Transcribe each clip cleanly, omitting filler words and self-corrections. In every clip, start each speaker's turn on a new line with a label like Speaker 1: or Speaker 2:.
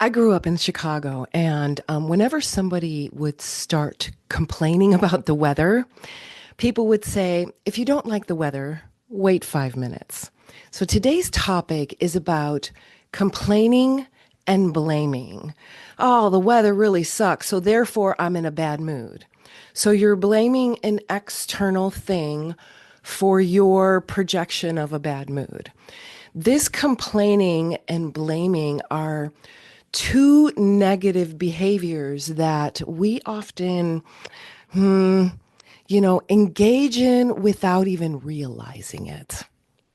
Speaker 1: I grew up in Chicago, and whenever somebody would start complaining about the weather, people would say, if you don't like the weather, wait 5 minutes. So today's topic is about complaining and blaming. Oh, the weather really sucks, so therefore I'm in a bad mood. So you're blaming an external thing for your projection of a bad mood. This complaining and blaming are two negative behaviors that we often, engage in without even realizing it.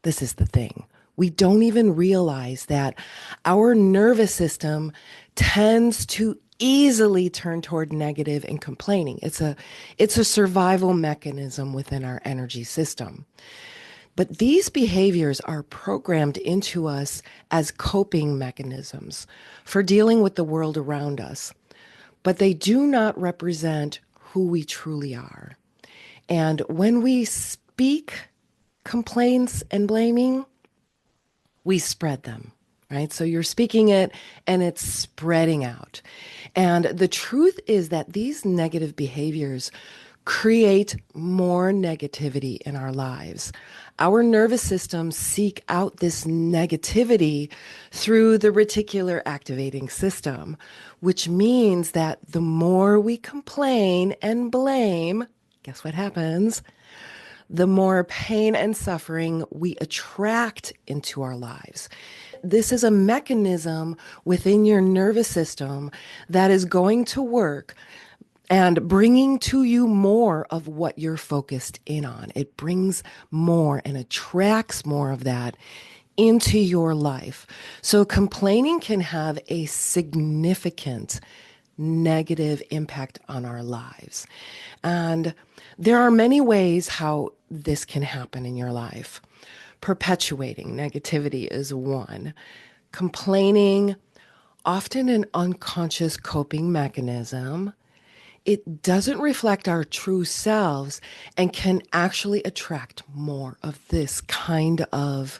Speaker 1: This is the thing. We don't even realize that our nervous system tends to easily turn toward negative and complaining. It's a survival mechanism within our energy system. But these behaviors are programmed into us as coping mechanisms for dealing with the world around us, but they do not represent who we truly are. And when we speak complaints and blaming, we spread them, right? So you're speaking it and it's spreading out. And the truth is that these negative behaviors create more negativity in our lives. Our nervous systems seek out this negativity through the reticular activating system, which means that the more we complain and blame, guess what happens? The more pain and suffering we attract into our lives. This is a mechanism within your nervous system that is going to work and bringing to you more of what you're focused in on. It brings more and attracts more of that into your life. So complaining can have a significant negative impact on our lives. And there are many ways how this can happen in your life. Perpetuating negativity is one. Complaining, often an unconscious coping mechanism. It doesn't reflect our true selves and can actually attract more of this kind of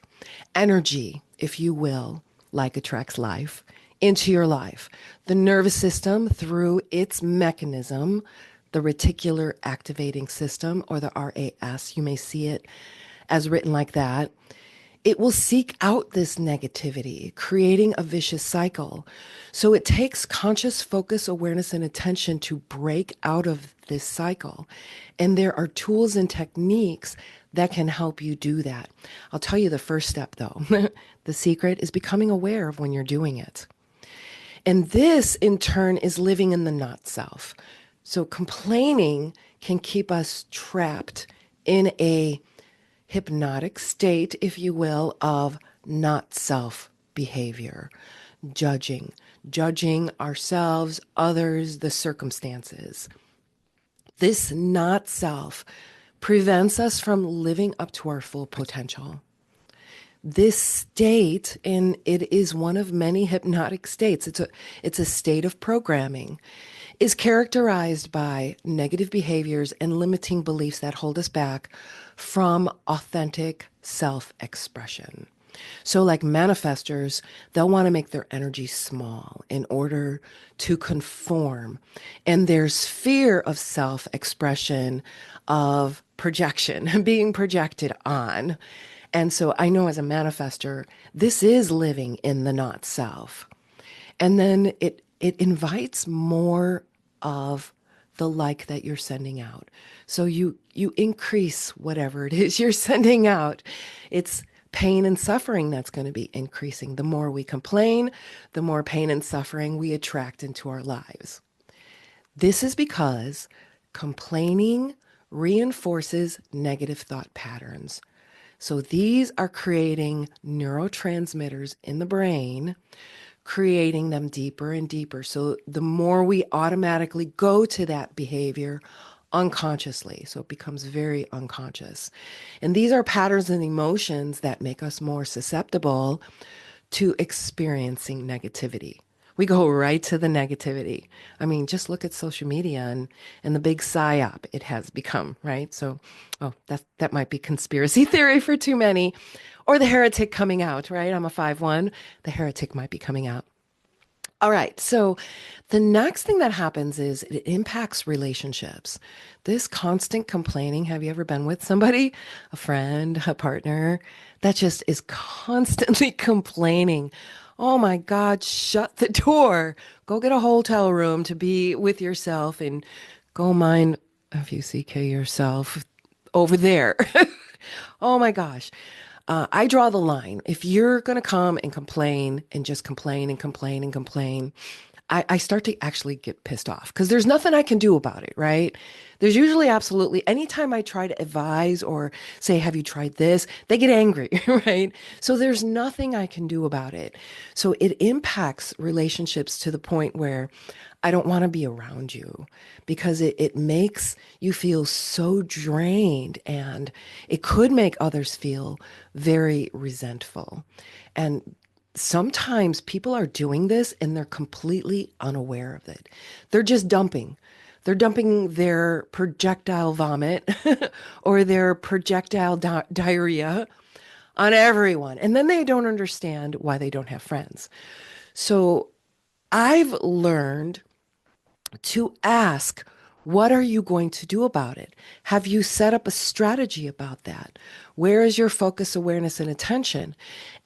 Speaker 1: energy, if you will, like attracts life, into your life. The nervous system, through its mechanism, the reticular activating system, or the RAS, you may see it as written like that, it will seek out this negativity, creating a vicious cycle. So it takes conscious focus, awareness, and attention to break out of this cycle. And there are tools and techniques that can help you do that. I'll tell you the first step, though. The secret is becoming aware of when you're doing it. And this, in turn, is living in the not self. So complaining can keep us trapped in a hypnotic state, if you will, of not self behavior, judging ourselves, others, the circumstances. This not self prevents us from living up to our full potential. This state, and it is one of many hypnotic states, it's a state of programming, is characterized by negative behaviors and limiting beliefs that hold us back from authentic self-expression. So like manifestors, they'll want to make their energy small in order to conform. And there's fear of self-expression, of projection, being projected on. And so I know as a manifester, this is living in the not self. And then it invites more of the like that you're sending out. So you increase whatever it is you're sending out. It's pain and suffering that's going to be increasing. The more we complain, the more pain and suffering we attract into our lives. This is because complaining reinforces negative thought patterns. So these are creating neurotransmitters in the brain, creating them deeper and deeper. So the more we automatically go to that behavior unconsciously, so it becomes very unconscious. And these are patterns and emotions that make us more susceptible to experiencing negativity. We go right to the negativity. I mean, just look at social media and the big psyop it has become, right? So, oh, that might be conspiracy theory for too many. Or the heretic coming out, right? I'm a 5-1. The heretic might be coming out. All right. So the next thing that happens is it impacts relationships. This constant complaining, have you ever been with somebody, a friend, a partner, that just is constantly complaining? Oh my God, shut the door. Go get a hotel room to be with yourself and go mind, F-U-C-K, yourself over there. Oh my gosh. I draw the line. If you're going to come and complain and just complain and complain and complain, I start to actually get pissed off because there's nothing I can do about it, right? There's usually absolutely, anytime I try to advise or say, have you tried this? They get angry, right? So there's nothing I can do about it. So it impacts relationships to the point where I don't want to be around you because it makes you feel so drained and it could make others feel very resentful. And sometimes people are doing this and they're completely unaware of it. They're just dumping. They're dumping their projectile vomit or their projectile diarrhea on everyone. And then they don't understand why they don't have friends. So I've learned to ask, what are you going to do about it? Have you set up a strategy about that? Where is your focus, awareness, and attention?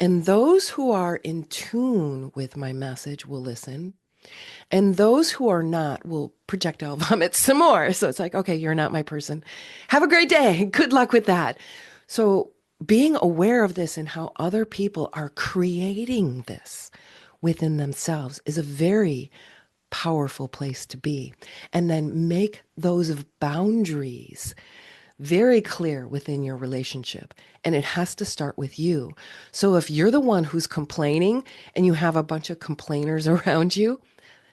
Speaker 1: And those who are in tune with my message will listen. And those who are not will projectile vomit some more. So it's like, okay, you're not my person. Have a great day. Good luck with that. So being aware of this and how other people are creating this within themselves is a very powerful place to be. And then make those boundaries very clear within your relationship. And it has to start with you. So if you're the one who's complaining and you have a bunch of complainers around you,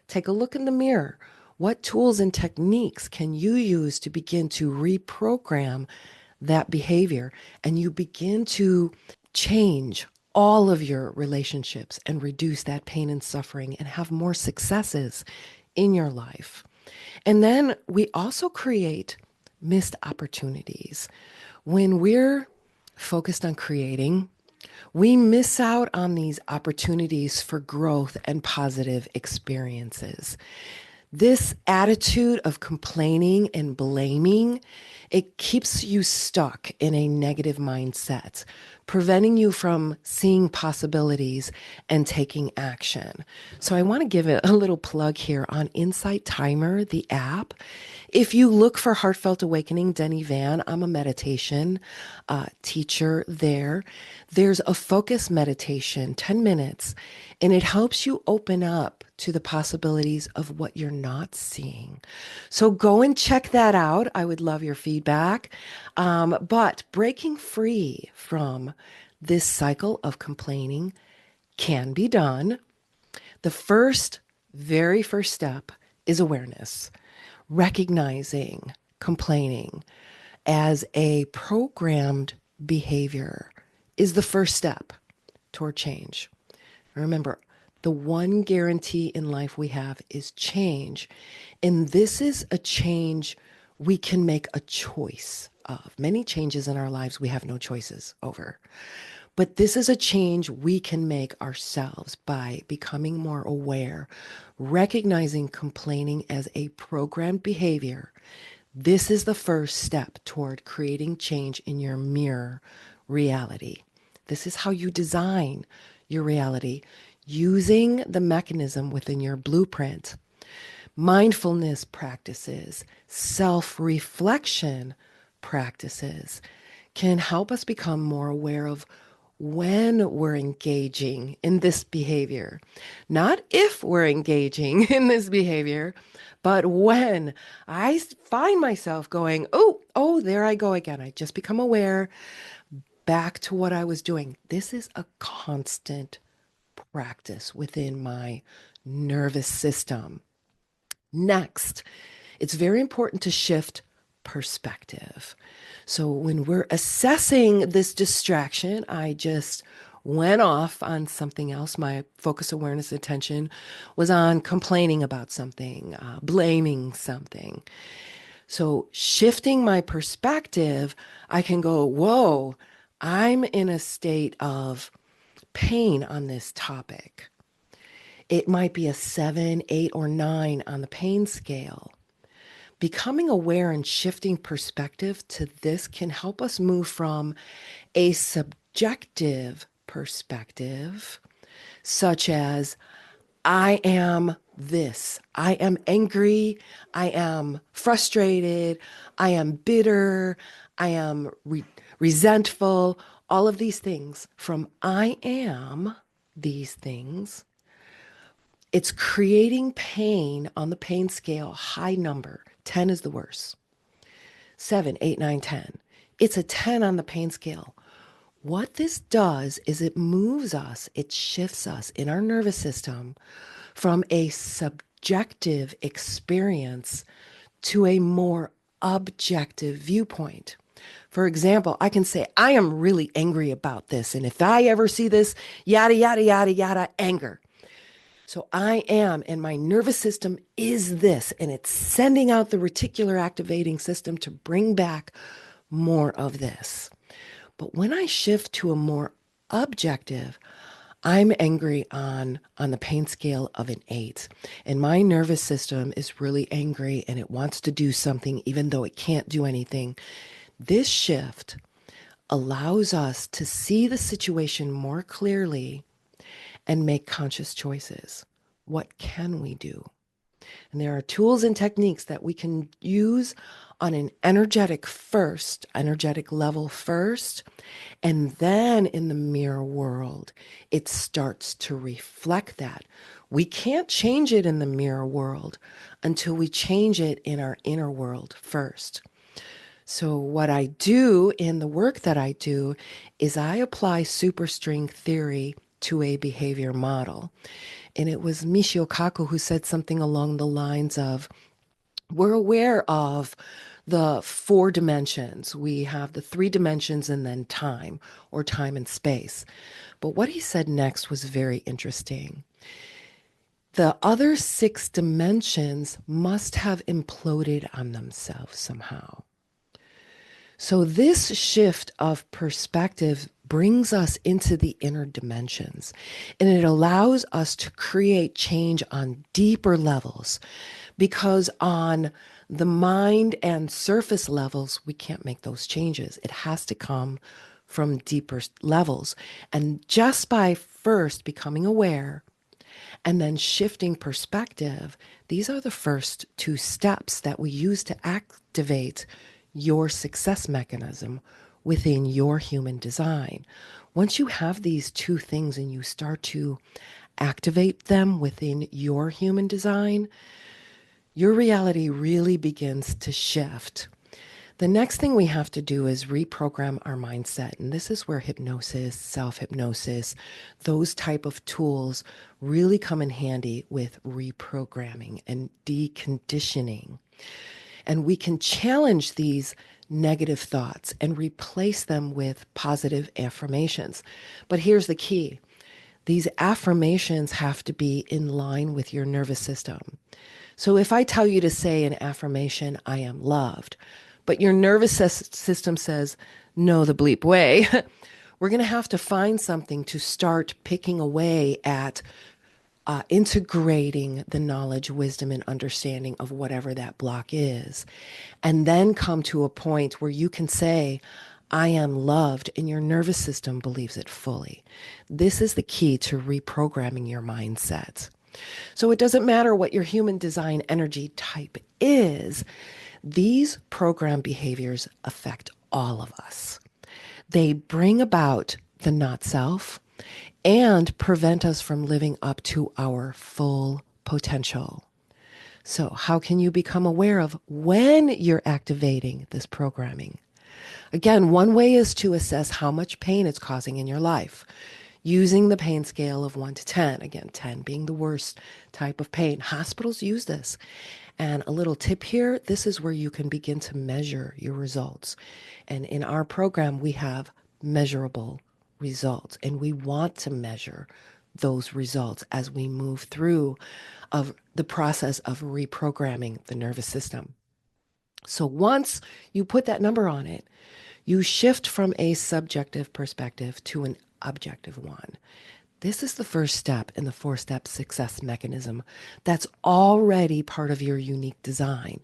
Speaker 1: take a look in the mirror. What tools and techniques can you use to begin to reprogram that behavior? And you begin to change all of your relationships and reduce that pain and suffering and have more successes in your life. And then we also create missed opportunities. When we're focused on creating, we miss out on these opportunities for growth and positive experiences. This attitude of complaining and blaming, it keeps you stuck in a negative mindset, preventing you from seeing possibilities and taking action. So I want to give it a little plug here on Insight Timer, the app. If you look for Heartfelt Awakening, Denny Van, I'm a meditation teacher there. There's a focus meditation, 10 minutes, and it helps you open up to the possibilities of what you're not seeing. So go and check that out. I would love your feedback. But breaking free from this cycle of complaining can be done. The very first step is awareness, recognizing complaining as a programmed behavior is the first step toward change. Remember, the one guarantee in life we have is change. And this is a change we can make a choice of. Many changes in our lives we have no choices over. But this is a change we can make ourselves by becoming more aware, recognizing complaining as a programmed behavior. This is the first step toward creating change in your mirror reality. This is how you design your reality using the mechanism within your blueprint. Mindfulness practices, self-reflection practices can help us become more aware of when we're engaging in this behavior. Not if we're engaging in this behavior, but when I find myself going, oh, there I go again. I just become aware back to what I was doing. This is a constant practice within my nervous system. Next, it's very important to shift perspective. So when we're assessing this distraction, I just went off on something else. My focus, awareness, attention was on complaining about something, blaming something. So shifting my perspective, I can go, whoa, I'm in a state of pain on this topic. It might be a 7, 8, or 9 on the pain scale. Becoming aware and shifting perspective to this can help us move from a subjective perspective, such as, I am this, I am angry, I am frustrated, I am bitter, I am resentful, all of these things, from I am these things. It's creating pain on the pain scale, high number. 10 is the worst. 7, 8, 9, 10. It's a 10 on the pain scale. What this does is it moves us, it shifts us in our nervous system from a subjective experience to a more objective viewpoint. For example, I can say, I am really angry about this. And if I ever see this, yada, yada, yada, yada, anger. So I am, and my nervous system is this, and it's sending out the reticular activating system to bring back more of this. But when I shift to a more objective, I'm angry on the pain scale of an 8, and my nervous system is really angry and it wants to do something even though it can't do anything. This shift allows us to see the situation more clearly and make conscious choices. What can we do? And there are tools and techniques that we can use on an energetic level first, and then in the mirror world, it starts to reflect that. We can't change it in the mirror world until we change it in our inner world first. So what I do in the work that I do is I apply superstring theory to a behavior model. And it was Michio Kaku who said something along the lines of, we're aware of the 4 dimensions. We have the 3 dimensions and then time, or time and space. But what he said next was very interesting. The other 6 dimensions must have imploded on themselves somehow. So this shift of perspective brings us into the inner dimensions, and it allows us to create change on deeper levels, because on the mind and surface levels, we can't make those changes. It has to come from deeper levels. And just by first becoming aware and then shifting perspective, these are the first 2 steps that we use to activate your success mechanism within your human design. Once you have these 2 things and you start to activate them within your human design, your reality really begins to shift. The next thing we have to do is reprogram our mindset. And this is where hypnosis, self-hypnosis, those type of tools really come in handy with reprogramming and deconditioning. And we can challenge these negative thoughts and replace them with positive affirmations. But here's the key. These affirmations have to be in line with your nervous system. So if I tell you to say an affirmation, I am loved, but your nervous system says, no, the bleep way, we're going to have to find something to start picking away at integrating the knowledge, wisdom, and understanding of whatever that block is. And then come to a point where you can say, I am loved, and your nervous system believes it fully. This is the key to reprogramming your mindset. So it doesn't matter what your human design energy type is, these program behaviors affect all of us. They bring about the not self and prevent us from living up to our full potential. So, how can you become aware of when you're activating this programming? Again, one way is to assess how much pain it's causing in your life using the pain scale of 1 to 10. Again, 10 being the worst type of pain. Hospitals use this. And a little tip here, this is where you can begin to measure your results. And in our program, we have measurable results, and we want to measure those results as we move through of the process of reprogramming the nervous system. So once you put that number on it, you shift from a subjective perspective to an objective one. This is the first step in the four-step success mechanism that's already part of your unique design.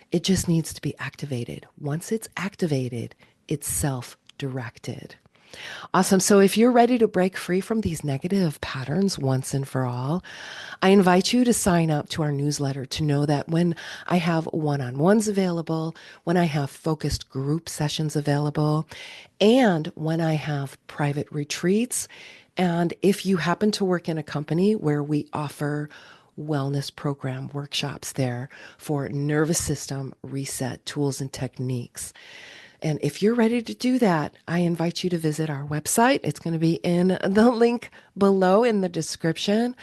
Speaker 1: It just needs to be activated. Once it's activated, it's self-directed. Awesome. So if you're ready to break free from these negative patterns once and for all, I invite you to sign up to our newsletter to know that when I have one-on-ones available, when I have focused group sessions available, and when I have private retreats, and if you happen to work in a company where we offer wellness program workshops there for nervous system reset tools and techniques. And if you're ready to do that, I invite you to visit our website. It's going to be in the link below in the description.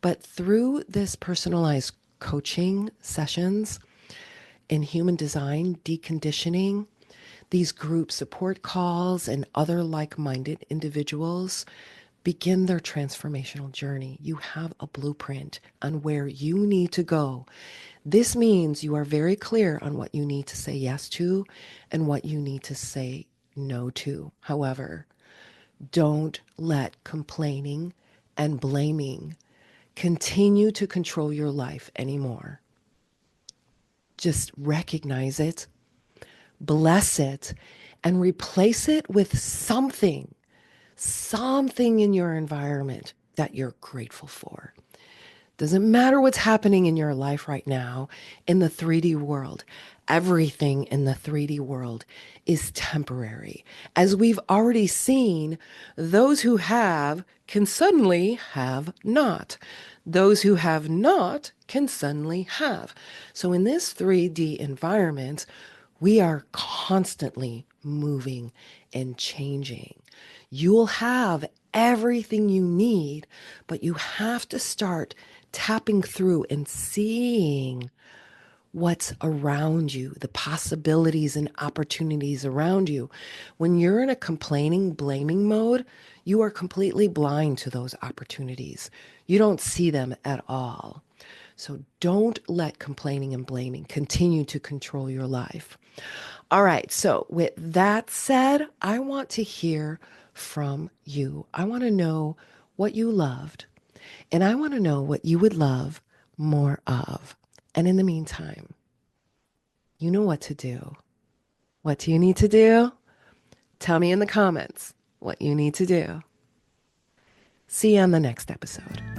Speaker 1: But through this personalized coaching sessions in human design, deconditioning, these group support calls, and other like minded individuals begin their transformational journey. You have a blueprint on where you need to go. This means you are very clear on what you need to say yes to and what you need to say no to. However, don't let complaining and blaming continue to control your life anymore. Just recognize it, bless it, and replace it with something in your environment that you're grateful for. Doesn't matter what's happening in your life right now in the 3D world. Everything in the 3D world is temporary. As we've already seen, those who have can suddenly have not. Those who have not can suddenly have. So in this 3D environment, we are constantly moving and changing. You'll have everything you need, but you have to start tapping through and seeing what's around you, the possibilities and opportunities around you. When you're in a complaining, blaming mode, you are completely blind to those opportunities. You don't see them at all. So don't let complaining and blaming continue to control your life. All right. So with that said, I want to hear from you. I want to know what you loved, and I want to know what you would love more of. And in the meantime, you know what to do. What do you need to do? Tell me in the comments what you need to do. See you on the next episode.